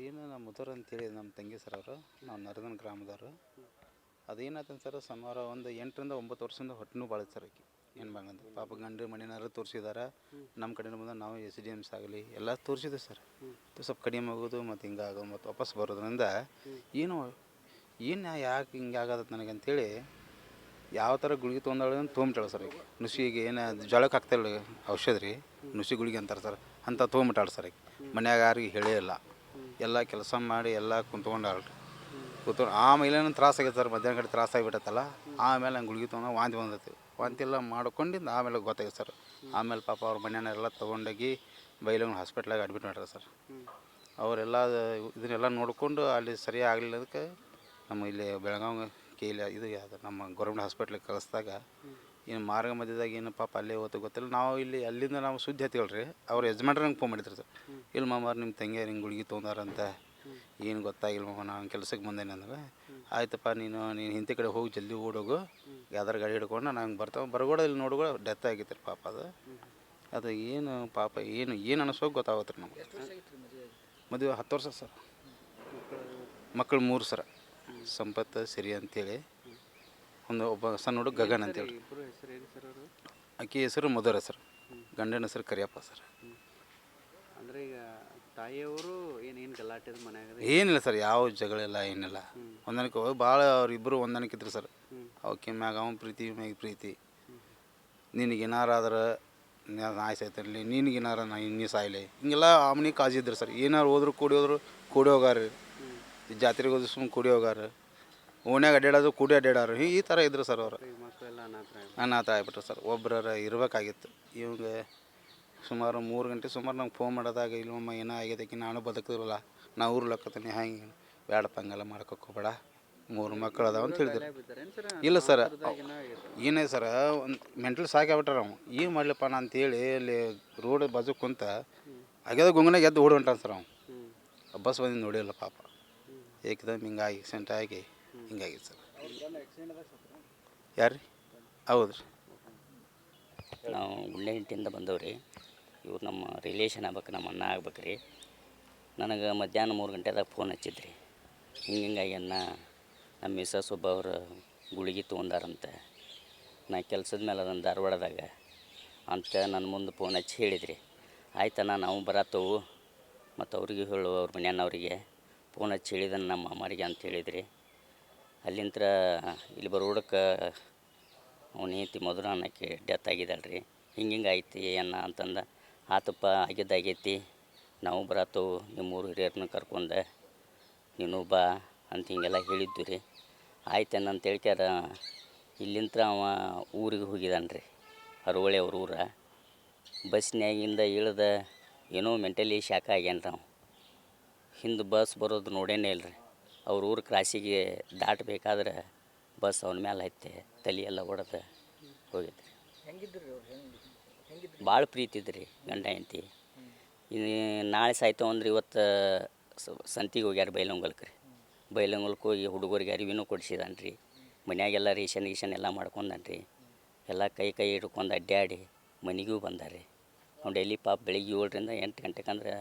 ಏನು ನಮ್ಮ ಮುದೋರು ಅಂತೇಳಿ ನಮ್ಮ ತಂಗಿ ಸರ್ ಅವರು ನಾವು ನರದನ್ ಗ್ರಾಮದವರು. ಅದೇನಾಯ್ತು ಸರ್ ಸುಮಾರು ಒಂದು 8ರಿಂದ 9 ವರ್ಷದಿಂದ ಹೊಟ್ಟೆನೂ ಭಾಳ ಸರ್ ಆಕಿ ಏನು ಬಂಗಂತ ಪಾಪ ಗಂಡು ಮನೆಯವರು ತೋರಿಸಿದಾರೆ. ನಮ್ಮ ಕಡೆಯಿಂದ ಬಂದು ನಾವು SDMs ಆಗಲಿ ಎಲ್ಲ ತೋರಿಸಿದ್ವಿ ಸರ್. ಸ್ವಲ್ಪ ಕಡಿಮೆ ಆಗೋದು ಮತ್ತು ಹಿಂಗಾಗೋದು ಮತ್ತು ವಾಪಸ್ ಬರೋದ್ರಿಂದ ಏನು ಯಾಕೆ ಹಿಂಗೆ ಆಗೋದು ನನಗಂತೇಳಿ ಯಾವ ಥರ ಗುಳಿಗೆ ತೊಗೊಂಡಾಳೆ ಅಂತ ತೊಗೊಂಬಿಟ್ಟಾಳೆ ಸರ್. ಆಕೆ ನುಸಿಗೆ ಏನು ಜ್ವಳಕ್ಕೆ ಹಾಕ್ತಾಯಿಲ್ಲ ಔಷಧ ರೀ, ನುಸಿ ಗುಳಿಗೆ ಅಂತಾರೆ ಸರ್, ಅಂತ ತೊಗೊಂಬಿಟ್ಟಾಳೆ ಸರ್. ಆಕೆ ಮನ್ಯಾಗ ಯಾರಿಗೆ ಹೇಳೇ ಇಲ್ಲ, ಎಲ್ಲ ಕೆಲಸ ಮಾಡಿ ಎಲ್ಲ ಕುಂತ್ಕೊಂಡಾಳ್ರಿ. ಆಮೇಲೆ ಏನೋ ತ್ರಾಸ ಆಗೈತೆ ಸರ್, ಮಧ್ಯಾಹ್ನ ಕಡೆ ತ್ರಾಸ ಆಗಿಬಿಟ್ಟತ್ತಲ್ಲ. ಆಮೇಲೆ ನಂಗೆ ಗುಳಿಗೆ ತೊಗೊಂಡು ವಾಂತಿ ಬಂದೈತಿ. ವಾಂತಿ ಎಲ್ಲ ಮಾಡ್ಕೊಂಡಿದ್ದು ಆಮೇಲೆ ಗೊತ್ತಾಗಿದೆ ಸರ್. ಆಮೇಲೆ ಪಾಪ ಅವ್ರ ಮನೆಯವರೆಲ್ಲ ತೊಗೊಂಡೋಗಿ ಬೈಲಹೊಂಗಲ ಹಾಸ್ಪಿಟ್ಲಾಗ ಅಡ್ಮಿಟ್ ಮಾಡ್ಯಾರ ಸರ್. ಅವರೆಲ್ಲ ಇದನ್ನೆಲ್ಲ ನೋಡಿಕೊಂಡು ಅಲ್ಲಿ ಸರಿಯಾಗಿ ಆಗಲಿಲ್ಲ. ಅದಕ್ಕೆ ನಮ್ಮ ಇಲ್ಲಿ ಬೆಳಗಾವಿ ಇದು ಯಾವುದು ನಮ್ಮ ಗೌರ್ಮೆಂಟ್ ಹಾಸ್ಪಿಟ್ಲಿಗೆ ಕಳಿಸ್ದಾಗ ಏನು ಮಾರ್ಗ ಮಧ್ಯದಾಗ ಏನು ಪಾಪ ಅಲ್ಲೇ ಹೋತು ಗೊತ್ತಿಲ್ಲ. ನಾವು ಇಲ್ಲಿ ಅಲ್ಲಿಂದ ನಾವು ಸುದ್ದಿ ಹತ್ತಿಗಳ್ರಿ ಅವ್ರು ಯಜಮಾನ್ರು ನಂಗೆ ಫೋನ್ ಮಾಡಿದ್ರು ಸರ್. ಇಲ್ಲ ಮಾಮಾರು ನಿಮ್ಮ ತಂಗಿಯರು ಹಿಂಗೆ ಗುಳಿಗೆ ತೊಗೊಂಡಾರಂತ, ಏನು ಗೊತ್ತಾಗಿಲ್ಲ ಮಾಮ, ನಾನು ಕೆಲಸಕ್ಕೆ ಬಂದೇನೆ ಅಂದ್ರೆ. ಆಯ್ತಪ್ಪ ನೀನು ಹಿಂದೆ ಕಡೆ ಹೋಗಿ ಜಲ್ದಿ ಓಡೋಗು, ಯಾವ್ದಾರು ಗಾಡಿ ಹಿಡ್ಕೊಂಡು ನಾನು ಬರ್ತಾವೆ ಬರಗೋಡ ಇಲ್ಲಿ ನೋಡುವ ಡೆತ್ ಆಗಿತ್ತು ರೀ ಪಾಪ. ಅದು ಏನು ಪಾಪ ಏನು ಅನ್ನಿಸೋಕೆ ಗೊತ್ತಾಗುತ್ತೆ ರೀ ನಮಗೆ. ಮದುವೆ 10 ವರ್ಷ ಸರ್. ಮಕ್ಕಳು 3 ಸರ್. ಸಂಪತ್ ಸಿರಿ ಅಂತೇಳಿ, ಒಬ್ಬ ಸಣ್ಣ ಹುಡುಗ ಗಗನ್ ಅಂತೇಳಿ. ಆಕೆ ಹೆಸರು ಮಧುರ ಸರ್, ಗಂಡನ ಹೆಸರು ಕರಿಯಪ್ಪ ಸರ್. ಅಂದರೆ ಈಗ ತಾಯಿಯವರು ಏನೇನು ಗಲಾಟೆ ಮನ್ಯಾಗ ಏನಿಲ್ಲ ಸರ್, ಯಾವ ಜಗಳ ಇಲ್ಲ ಏನಿಲ್ಲ. ಹೊಂದಾಣಿಕೆ ಭಾಳ ಅವರಿಬ್ಬರು ಹೊಂದಾಣಿಕೆ ಇದ್ರು ಸರ್. ಅವಕ್ಕೆ ಮ್ಯಾಗ ಅವನ ಪ್ರೀತಿ ಮ್ಯಾಗ ಪ್ರೀತಿ. ನಿನಗೇನಾರಾದ್ರೆ ನಾಯಿ ಸಾಯ್ತಿರಲಿ, ನಿನಗೇನಾರ ನೀ ಸಾಯ್ಲಿ, ಹಿಂಗೆಲ್ಲ ಆಮನಿ ಕಾಜಿ ಇದ್ರು ಸರ್. ಏನಾರು ಹೋದ್ರು ಕೂಡಿ ಹೋಗಾರ, ಜಾತ್ರೆಗೆ ಹೋದ್ರು ಸುಮ್ಮನೆ ಕೂಡಿ ಹೋಗಾರ, ಓಣ್ಯಾಗ ಅಡ್ಡಾಡೋದು ಕೂಡಿ ಅಡ್ಡಾಡೋರು, ಈ ಥರ ಇದ್ರು ಸರ್. ಅವರು ಮಕ್ಕಳೆಲ್ಲ ಅನಾಥ ಆಗ್ಬಿಟ್ರು ಸರ್. ಒಬ್ಬರ ಇರಬೇಕಾಗಿತ್ತು. ಇವಂಗೆ ಸುಮಾರು 3 ಗಂಟೆ ಸುಮಾರು ನಂಗೆ ಫೋನ್ ಮಾಡೋದಾಗ, ಇಲ್ಲಮ್ಮ ಏನೋ ಆಗೈತೆ, ನಾನು ಬದುಕಿರಲ್ಲ, ನಾ ಊರ್ಲಕ್ಕತ್ತೀನಿ, ಹಂಗೆ ಬೇಡಪ್ಪ ಹಂಗೆಲ್ಲ ಮಾಡ್ಕೊಕ್ಕೆ ಹೋಗ್ಬೇಡ, 3 ಮಕ್ಕಳು ಅದಾವ ಅಂತ ಹೇಳಿದ್ರು. ಇಲ್ಲ ಸರ್, ಏನೇ ಸರ್, ಒಂದು ಮೆಂಟಲ್ ಸಾಕಾಗ್ಬಿಟ್ರೆ ನಾವು ಏನು ಮಾಡಲಿಪ್ಪ ನಾ ಅಂತೇಳಿ ಅಲ್ಲಿ ರೋಡ್ ಬಾಜು ಕುಂತ ಆಗ್ಯದ ಗುಂಗನಾಗ ಎದ್ದು ಓಡಿ ಹೊಂಟಾನ ಸರ್. ಅವ್ನು ಬಸ್ ಬಂದು ನೋಡಿಲ್ಲ ಪಾಪ, ಏಕದಮ್ ಹಿಂಗಾಗಿ ಆಕ್ಸಿಡೆಂಟ್ ಆಗಿ ಹಿಂಗಾಗಿತ್ತು ಸರ್. ಯಾರು ರೀ? ಹೌದು ರೀ. ನಾವು ಗುಂಡ್ಲೆಹಟ್ಟಿಯಿಂದ ಬಂದವ್ರಿ. ಇವ್ರು ನಮ್ಮ ರಿಲೇಷನ್ ಆಗ್ಬೇಕು, ನಮ್ಮ ಅಣ್ಣ ಆಗ್ಬೇಕು ರೀ. ನನಗೆ ಮಧ್ಯಾಹ್ನ 3 ಗಂಟೆದಾಗ ಫೋನ್ ಹಚ್ಚಿದ್ರಿ. ಹಿಂಗಾಗಿ ನಮ್ಮ ಮಿಸಸ್ ಒಬ್ಬವ್ರು ಗುಳಿಗೆ ತೊಗೊಂಡಾರಂತ. ನಾ ಕೆಲಸದ ಮೇಲೆ ಅದನ್ನು ಧಾರವಾಡದಾಗ ಅಂತ ನನ್ನ ಮುಂದೆ ಫೋನ್ ಹಚ್ಚಿ ಹೇಳಿದ್ರಿ. ಆಯ್ತಣ್ಣ ನಾವು ಬರತ್ತವು, ಮತ್ತು ಅವ್ರಿಗೆ ಹೇಳು, ಅವ್ರ ಮನೆಯವ್ರಿಗೆ ಫೋನ್ ಹಚ್ಚಿ ಹೇಳಿದನು ನಮ್ಮ ಅಮ್ಮರಿಗೆ ಅಂತ ಹೇಳಿದ್ರಿ. ಅಲ್ಲಿಂದ ಇಲ್ಲಿ ಬರೋಡಕ್ಕೆ ಅವ್ನ ಹೆಂಡತಿ ಮಧುರ ಅನ್ನೋಕ್ಕೆ ಡೆತ್ ಆಗಿದ್ದಾಳೆ ರೀ. ಹಿಂಗೆ ಐತಿ ಅಣ್ಣ ಅಂತಂದ. ಆತಪ್ಪ ಆಗಿದ್ದಾಗೈತಿ, ನಾವು ಬರತ್ತವು, ನಿಮ್ಮೂರು ಹಿರಿಯರನ್ನ ಕರ್ಕೊಂಡು ನೀನು ಬಾ ಅಂತ ಹಿಂಗೆಲ್ಲ ಹೇಳಿದ್ದು ರೀ. ಆಯ್ತಣ್ಣ ಅಂತ ಹೇಳ್ಕ್ಯಾರ ಇಲ್ಲಿಂದ ಅವ ಊರಿಗೆ ಹೋಗಿದ್ದಾನೆ ರೀ, ಹರವಳ್ಳಿ ಅವ್ರ ಊರ. ಬಸ್ನ್ಯಾಗಿಂದ ಇಳ್ದ ಏನೋ ಮೆಂಟಲಿ ಶಾಕ್ ಆಗ್ಯಾನ ನಾವು. ಹಿಂದೆ ಬಸ್ ಬರೋದು ನೋಡೇನೇ ಇಲ್ಲ ರೀ. ಅವ್ರ ಊರು ಕ್ರಾಸಿಗೆ ದಾಟಬೇಕಾದ್ರೆ ಬಸ್ ಅವನ ಮೇಲೆ ಹತ್ತೆ ತಲೆಯೆಲ್ಲ ಒಡೆದು ಹೋಗಿದ್ರಿ. ಭಾಳ ಪ್ರೀತಿ ಇದ್ರಿ ಗಂಡ ಹೆಂಡತಿ. ನಾಳೆ ಸಾಯ್ತಾವ ಅಂದ್ರೆ ಇವತ್ತು ಸಂತಿಗೆ ಹೋಗ್ಯಾರ ಬೈಲಹೊಂಗಲಕ್ಕೆ ರೀ. ಬೈಲಹೊಂಗಲಕ್ಕೆ ಹೋಗಿ ಹುಡುಗರಿಗೆ ಅರಿವಿನೂ ಕೊಡಿಸಿದಾನೆ ರೀ. ಮನ್ಯಾಗೆಲ್ಲ ರೇಷನ್ ಎಲ್ಲ ಮಾಡ್ಕೊಂಡಾನ ರೀ. ಎಲ್ಲ ಕೈ ಹಿಡ್ಕೊಂಡು ಅಡ್ಡಾಡಿ ಮನೆಗೂ ಬಂದಾರೆ. ಅವ್ನು ಡೈಲಿ ಪಾಪ ಬೆಳಿಗ್ಗೆ 7ರಿಂದ 8 ಗಂಟೆಗೆ ಅಂದ್ರೆ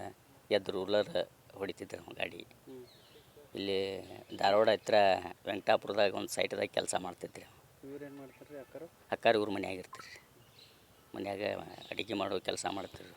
ಎದ್ದು ರೂಲರ್ ಹೊಡಿತಿದ್ರು ಅವ್ನು ಗಾಡಿ. ಇಲ್ಲಿ ಧಾರವಾಡ ಹತ್ರ ವೆಂಕಟಾಪುರದಾಗ ಒಂದು ಸೈಟ್ದಾಗ ಕೆಲಸ ಮಾಡ್ತಿದ್ರಿ. ಇವ್ರೇನು ಮಾಡ್ತಾರೆ ರೀ? ಅಕ್ಕಾರ ಇವ್ರ ಮನ್ಯಾಗ ಇರ್ತೀರಿ. ಮನ್ಯಾಗ ಅಡುಗೆ ಮಾಡೋ ಕೆಲಸ ಮಾಡ್ತಿದ್ರು.